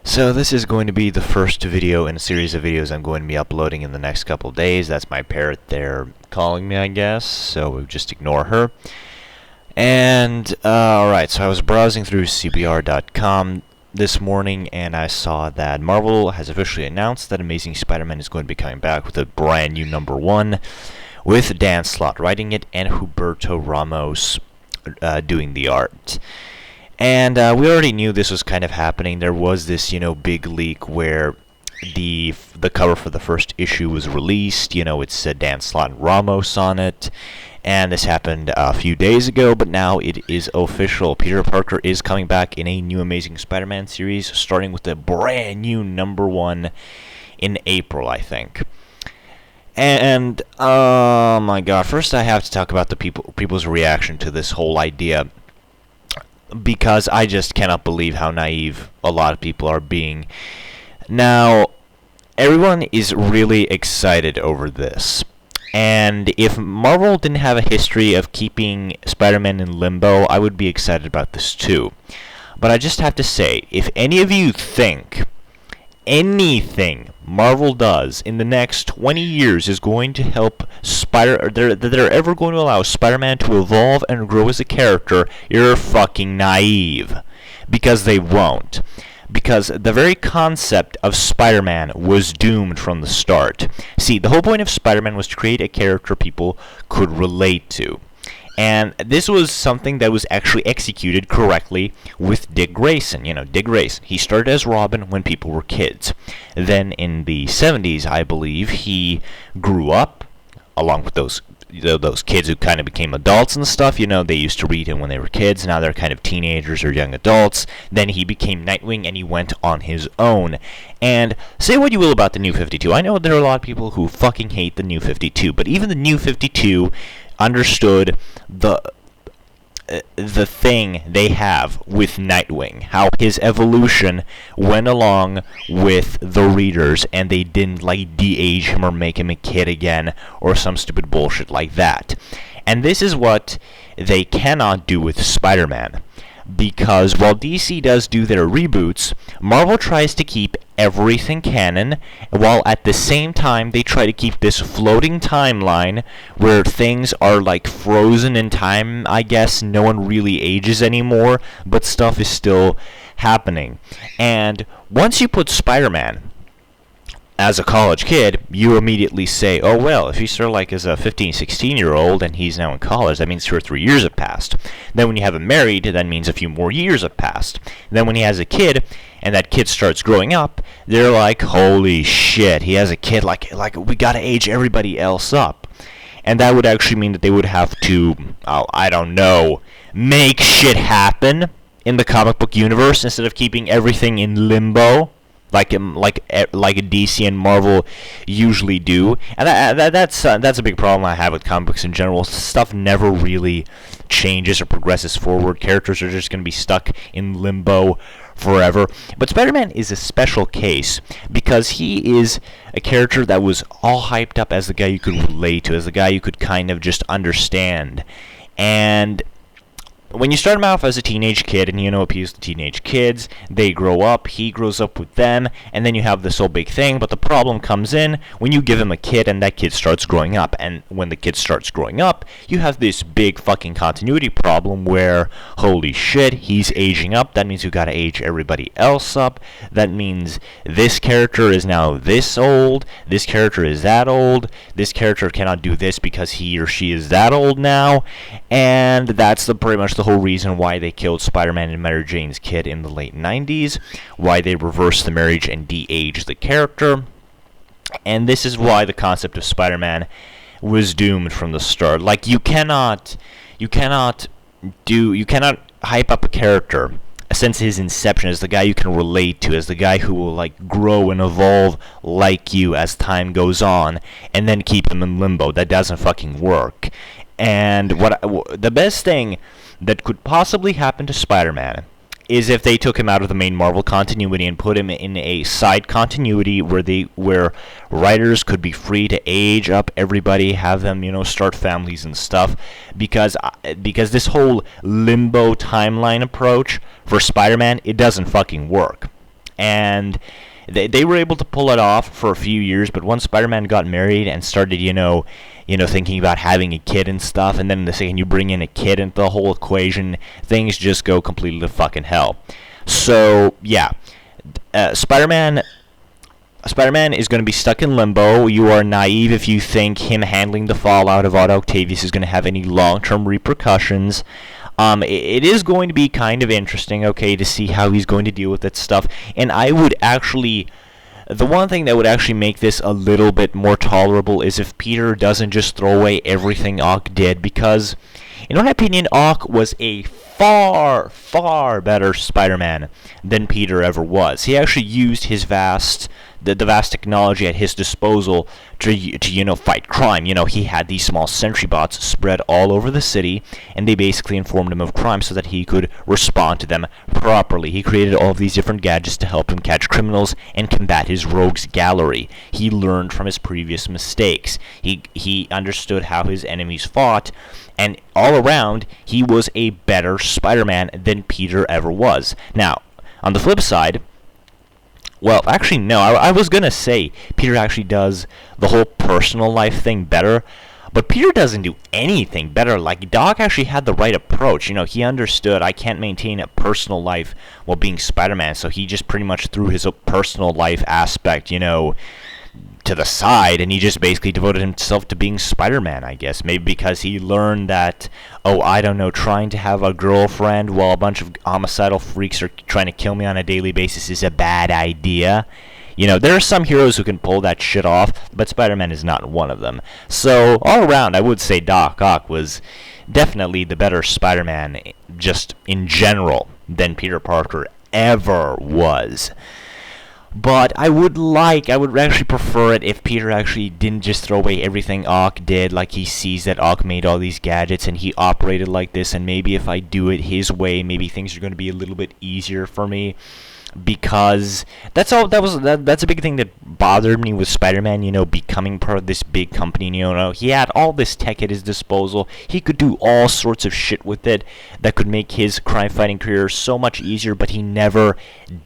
So this is going to be the first video in a series of videos I'm going to be uploading in the next couple of days. That's my parrot there calling me, I guess, so we'll just ignore her. And, alright, so I was browsing through CBR.com this morning, and I saw that Marvel has officially announced that Amazing Spider-Man is going to be coming back with a brand new #1, with Dan Slott writing it and Humberto Ramos doing the art. And we already knew this was kind of happening. There was this, big leak where the cover for the first issue was released. It said Dan Slott and Ramos on it. And this happened a few days ago, but now it is official. Peter Parker is coming back in a new Amazing Spider-Man series, starting with a brand new #1 in April, I think. And, oh my god, first I have to talk about the people's reaction to this whole idea, because I just cannot believe how naive a lot of people are being. Now, everyone is really excited over this. And if Marvel didn't have a history of keeping Spider-Man in limbo, I would be excited about this too. But I just have to say, if any of you think anything Marvel does in the next 20 years is going to help that they're ever going to allow Spider-Man to evolve and grow as a character, you're fucking naive. Because they won't. Because the very concept of Spider-Man was doomed from the start. See, the whole point of Spider-Man was to create a character people could relate to. And this was something that was actually executed correctly with Dick Grayson. Dick Grayson. He started as Robin when people were kids. Then in the 70s, I believe, he grew up along with those kids who kind of became adults and stuff. They used to read him when they were kids. Now they're kind of teenagers or young adults. Then he became Nightwing and he went on his own. And say what you will about the New 52. I know there are a lot of people who fucking hate the New 52, but even the New 52 understood the thing they have with Nightwing, how his evolution went along with the readers, and they didn't de-age him or make him a kid again or some stupid bullshit like that. And this is what they cannot do with Spider-Man. Because while DC does do their reboots, Marvel tries to keep everything canon, while at the same time they try to keep this floating timeline where things are frozen in time, I guess. No one really ages anymore, but stuff is still happening. And once you put Spider-Man as a college kid, you immediately say, oh well, if he's sort of as a 15, 16-year-old and he's now in college, that means 2 or 3 years have passed. Then when you have him married, that means a few more years have passed. Then when he has a kid, and that kid starts growing up, they're like, holy shit, he has a kid, we gotta age everybody else up. And that would actually mean that they would have to, I don't know, make shit happen in the comic book universe instead of keeping everything in limbo. Like DC and Marvel usually do, and that's a big problem I have with comic books in general. Stuff never really changes or progresses forward. Characters are just going to be stuck in limbo forever. But Spider-Man is a special case because he is a character that was all hyped up as the guy you could relate to, as the guy you could kind of just understand. And when you start him off as a teenage kid, and appeals to teenage kids, they grow up, he grows up with them, and then you have this whole big thing. But the problem comes in when you give him a kid and that kid starts growing up. And when the kid starts growing up, you have this big fucking continuity problem where, holy shit, he's aging up. That means you gotta age everybody else up. That means this character is now this old, this character is that old, this character cannot do this because he or she is that old now. And that's pretty much the whole reason why they killed Spider-Man and Mary Jane's kid in the late 90s, why they reversed the marriage and de-aged the character, and this is why the concept of Spider-Man was doomed from the start. You cannot hype up a character since his inception as the guy you can relate to, as the guy who will grow and evolve like you as time goes on, and then keep him in limbo. That doesn't fucking work. And the best thing that could possibly happen to Spider-Man is if they took him out of the main Marvel continuity and put him in a side continuity where writers could be free to age up everybody, have them, start families and stuff, because this whole limbo timeline approach for Spider-Man, it doesn't fucking work. and they were able to pull it off for a few years. But once Spider-Man got married and started, thinking about having a kid and stuff, and then the second you bring in a kid into the whole equation, things just go completely to fucking hell. So yeah, Spider-Man is going to be stuck in limbo. You are naive if you think him handling the fallout of Otto Octavius is going to have any long-term repercussions. It is going to be kind of interesting, okay, to see how he's going to deal with that stuff. And I would actually... The one thing that would actually make this a little bit more tolerable is if Peter doesn't just throw away everything Ock did, because, in my opinion, Ock was a far, far better Spider-Man than Peter ever was. He actually used his vast technology at his disposal to fight crime. He had these small sentry bots spread all over the city, and they basically informed him of crime so that he could respond to them properly. He created all of these different gadgets to help him catch criminals and combat his rogues gallery. He learned from his previous mistakes. He understood how his enemies fought, and all around, he was a better Spider-Man than Peter ever was. Now, on the flip side, well, actually, no. I was going to say Peter actually does the whole personal life thing better, but Peter doesn't do anything better. Like, Doc actually had the right approach. He understood I can't maintain a personal life while being Spider-Man, so he just pretty much threw his personal life aspect, to the side, and he just basically devoted himself to being Spider-Man, I guess. Maybe because he learned that, trying to have a girlfriend while a bunch of homicidal freaks are trying to kill me on a daily basis is a bad idea. There are some heroes who can pull that shit off, but Spider-Man is not one of them. So, all around, I would say Doc Ock was definitely the better Spider-Man, just in general, than Peter Parker ever was. But I would actually prefer it if Peter actually didn't just throw away everything Ock did, like he sees that Ock made all these gadgets and he operated like this, and maybe if I do it his way, maybe things are going to be a little bit easier for me. Because that's a big thing that bothered me with Spider-Man, becoming part of this big company. He had all this tech at his disposal. He could do all sorts of shit with it that could make his crime-fighting career so much easier, but he never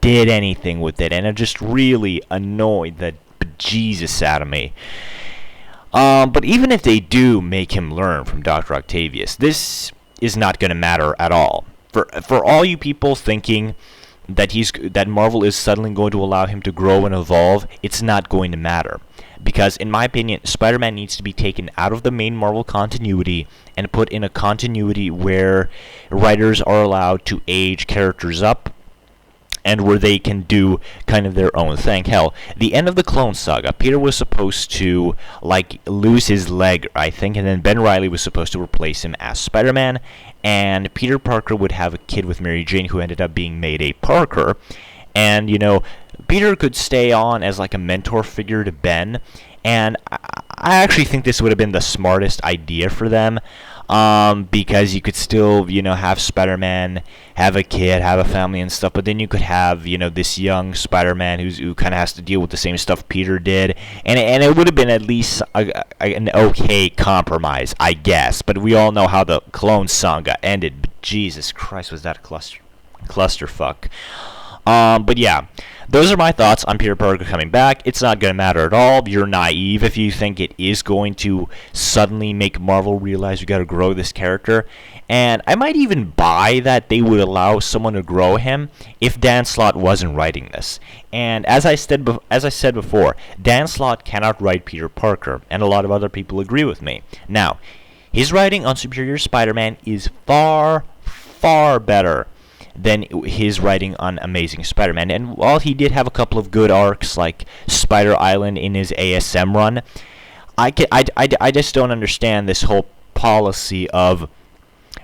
did anything with it, and it just really annoyed the bejesus out of me. But even if they do make him learn from Dr. Octavius, this is not going to matter at all. For all you people thinking that Marvel is suddenly going to allow him to grow and evolve, it's not going to matter. Because, in my opinion, Spider-Man needs to be taken out of the main Marvel continuity and put in a continuity where writers are allowed to age characters up and where they can do kind of their own thing. Hell, the end of the Clone Saga, Peter was supposed to, lose his leg, I think, and then Ben Reilly was supposed to replace him as Spider-Man, and Peter Parker would have a kid with Mary Jane who ended up being Mayday Parker, and, Peter could stay on as, a mentor figure to Ben, and I actually think this would have been the smartest idea for them, because you could still, have Spider-Man, have a kid, have a family and stuff, but then you could have, this young Spider-Man who kind of has to deal with the same stuff Peter did, and it would have been at least an okay compromise, I guess, but we all know how the Clone Saga ended. But Jesus Christ, was that a clusterfuck. But yeah, those are my thoughts on Peter Parker coming back. It's not going to matter at all. You're naive if you think it is going to suddenly make Marvel realize we got to grow this character. And I might even buy that they would allow someone to grow him if Dan Slott wasn't writing this. And as I said before, Dan Slott cannot write Peter Parker, and a lot of other people agree with me. Now, his writing on Superior Spider-Man is far, far better than his writing on Amazing Spider-Man. And while he did have a couple of good arcs, like Spider Island in his ASM run, I just don't understand this whole policy of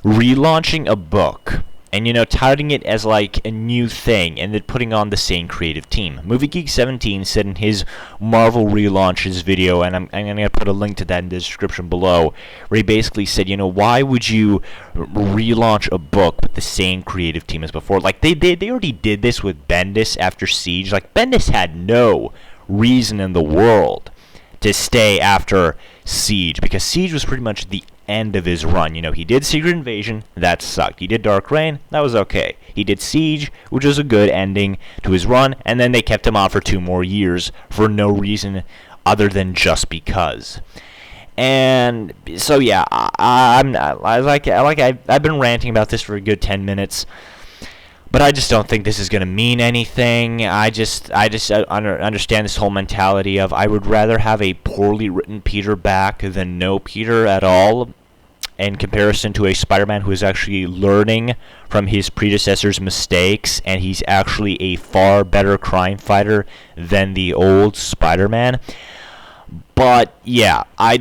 relaunching a book and, touting it as, a new thing and then putting on the same creative team. Movie Geek 17 said in his Marvel Relaunches video, and I'm going to put a link to that in the description below, where he basically said, why would you relaunch a book with the same creative team as before? They already did this with Bendis after Siege. Bendis had no reason in the world to stay after Siege, because Siege was pretty much the end of his run. He did Secret Invasion, that sucked. He did Dark Reign, that was okay. He did Siege, which was a good ending to his run, and then they kept him on for 2 more years for no reason other than just because. And so yeah, I've been ranting about this for a good 10 minutes. But I just don't think this is going to mean anything. I just understand this whole mentality of I would rather have a poorly written Peter back than no Peter at all, in comparison to a Spider-Man who is actually learning from his predecessor's mistakes, and he's actually a far better crime fighter than the old Spider-Man. But yeah, I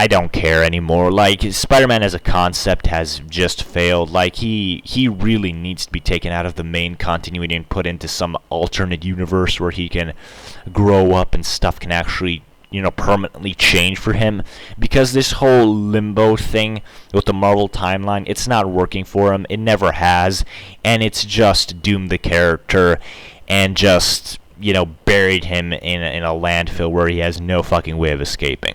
don't care anymore. Like, Spider-Man as a concept has just failed. Like, he really needs to be taken out of the main continuity and put into some alternate universe where he can grow up and stuff can actually, permanently change for him. Because this whole limbo thing with the Marvel timeline, it's not working for him. It never has. And it's just doomed the character and just, buried him in a landfill where he has no fucking way of escaping.